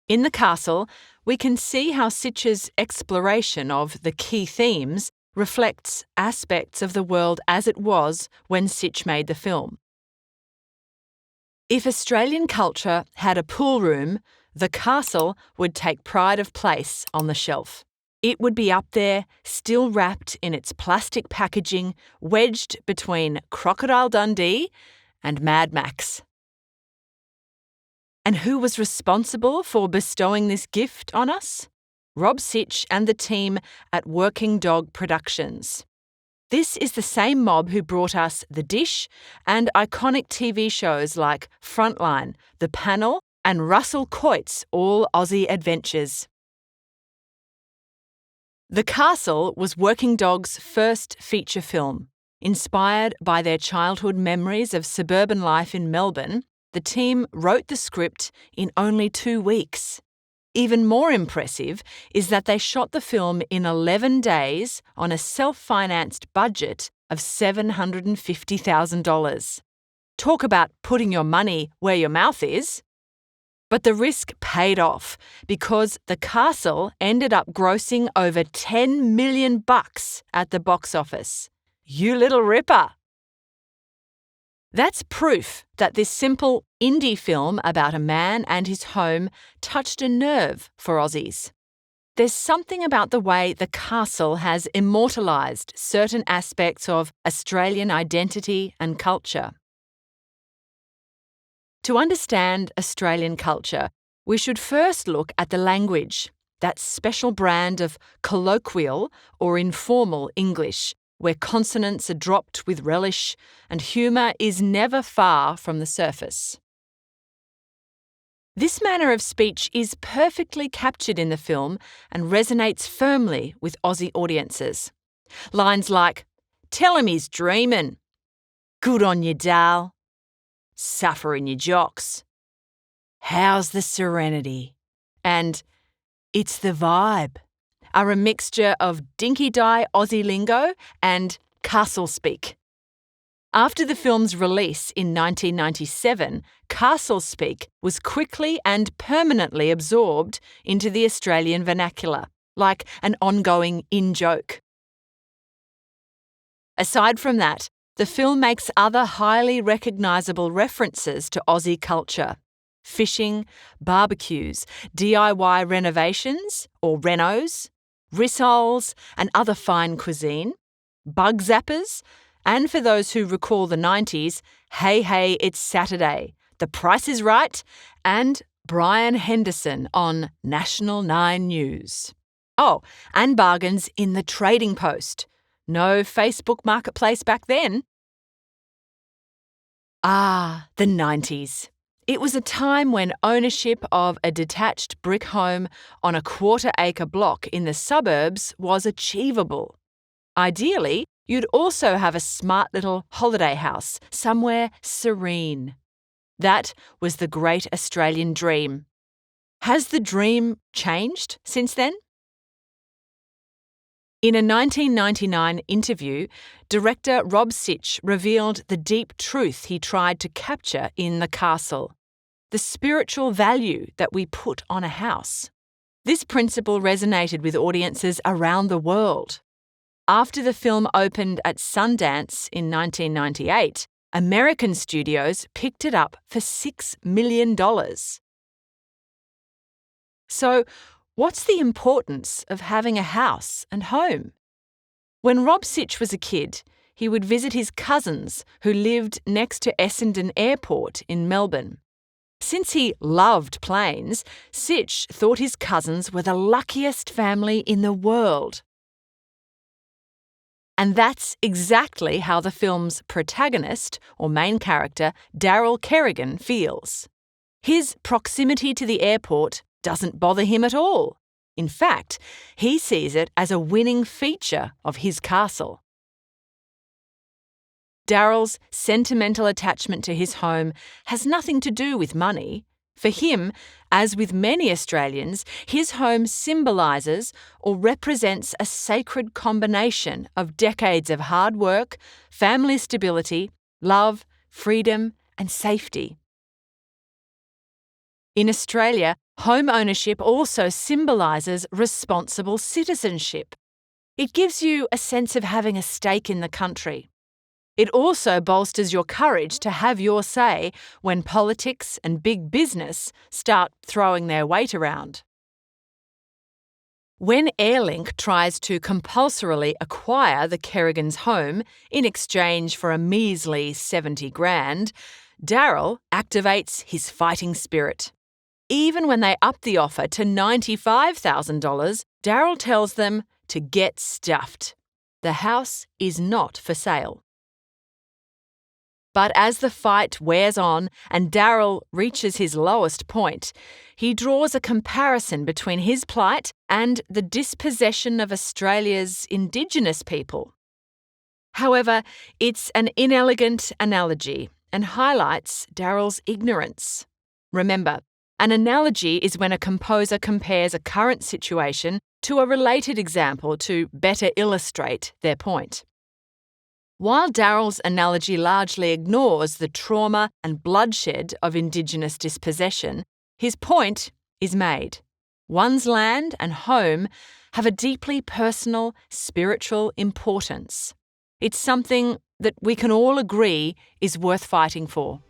In the castle, we can see how Sitch's exploration of the key themes reflects aspects of the world as it was when Sitch made the film. If Australian culture had a pool room, the castle would take pride of place on the shelf. It would be up there, still wrapped in its plastic packaging, wedged between Crocodile Dundee and Mad Max. And who was responsible for bestowing this gift on us? Rob Sitch and the team at Working Dog Productions. This is the same mob who brought us The Dish and iconic TV shows like Frontline, The Panel, and Russell Coit's All Aussie Adventures. The Castle was Working Dog's first feature film. Inspired by their childhood memories of suburban life in Melbourne, the team wrote the script in only 2 weeks. Even more impressive is that they shot the film in 11 days on a self-financed budget of $750,000. Talk about putting your money where your mouth is. But the risk paid off because The Castle ended up grossing over $10 million at the box office. You little ripper! That's proof that this simple indie film about a man and his home touched a nerve for Aussies. There's something about the way The Castle has immortalised certain aspects of Australian identity and culture. To understand Australian culture, we should first look at the language, that special brand of colloquial or informal English, where consonants are dropped with relish and humour is never far from the surface. This manner of speech is perfectly captured in the film and resonates firmly with Aussie audiences. Lines like, "Tell him he's dreamin'," "Good on you, Dal," "Sufferin' your jocks," "How's the serenity," and "It's the vibe," are a mixture of dinky-die Aussie lingo and castle speak. After the film's release in 1997, castle speak was quickly and permanently absorbed into the Australian vernacular, like an ongoing in-joke. Aside from that, the film makes other highly recognisable references to Aussie culture: fishing, barbecues, DIY renovations or renos, rissoles and other fine cuisine, bug zappers, and for those who recall the 90s, Hey Hey It's Saturday, The Price is Right, and Brian Henderson on National 9 News. Oh, and bargains in the Trading Post. No Facebook Marketplace back then. Ah, the 90s. It was a time when ownership of a detached brick home on a quarter-acre block in the suburbs was achievable. Ideally, you'd also have a smart little holiday house somewhere serene. That was the great Australian dream. Has the dream changed since then? In a 1999 interview, director Rob Sitch revealed the deep truth he tried to capture in The Castle: the spiritual value that we put on a house. This principle resonated with audiences around the world. After the film opened at Sundance in 1998, American studios picked it up for $6 million. So, what's the importance of having a house and home? When Rob Sitch was a kid, he would visit his cousins who lived next to Essendon Airport in Melbourne. Since he loved planes, Sitch thought his cousins were the luckiest family in the world. And that's exactly how the film's protagonist, or main character, Daryl Kerrigan, feels. His proximity to the airport doesn't bother him at all. In fact, he sees it as a winning feature of his castle. Daryl's sentimental attachment to his home has nothing to do with money. For him, as with many Australians, his home symbolises or represents a sacred combination of decades of hard work, family stability, love, freedom, and safety. In Australia, home ownership also symbolises responsible citizenship. It gives you a sense of having a stake in the country. It also bolsters your courage to have your say when politics and big business start throwing their weight around. When Airlink tries to compulsorily acquire the Kerrigans' home in exchange for a measly 70 grand, Daryl activates his fighting spirit. Even when they up the offer to $95,000, Daryl tells them to get stuffed. The house is not for sale. But as the fight wears on and Daryl reaches his lowest point, he draws a comparison between his plight and the dispossession of Australia's Indigenous people. However, it's an inelegant analogy and highlights Daryl's ignorance. Remember, an analogy is when a composer compares a current situation to a related example to better illustrate their point. While Daryl's analogy largely ignores the trauma and bloodshed of Indigenous dispossession, his point is made. One's land and home have a deeply personal, spiritual importance. It's something that we can all agree is worth fighting for.